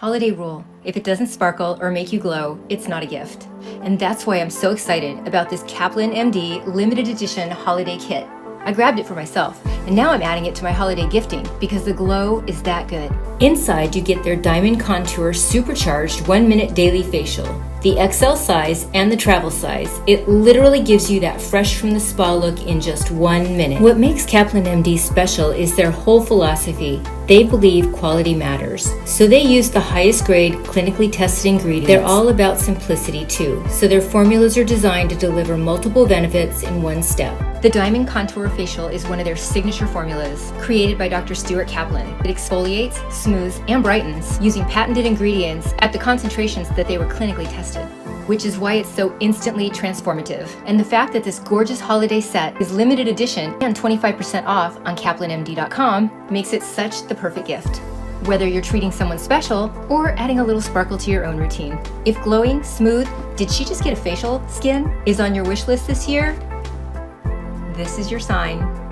Holiday rule: if it doesn't sparkle or make you glow, it's not a gift. And that's why I'm so excited about this KAPLAN MD limited edition holiday kit. I grabbed it for myself, and now I'm adding it to my holiday gifting because the glow is that good. Inside, you get their Diamond Contour Supercharged 1-minute daily facial, the XL size and the travel size. It literally gives you that fresh from the spa look in just 1 minute. What makes KAPLAN MD special is their whole philosophy. They believe quality matters, so they use the highest grade, clinically tested ingredients. They're all about simplicity too, so their formulas are designed to deliver multiple benefits in one step. The Diamond Contour Facial is one of their signature formulas, created by Dr. Stuart Kaplan. It exfoliates, smooths, and brightens using patented ingredients at the concentrations that they were clinically tested, which is why it's so instantly transformative. And the fact that this gorgeous holiday set is limited edition and 25% off on KAPLANMD.com makes it such the perfect gift, whether you're treating someone special or adding a little sparkle to your own routine. If glowing, smooth, did she just get a facial skin is on your wish list this year, this is your sign.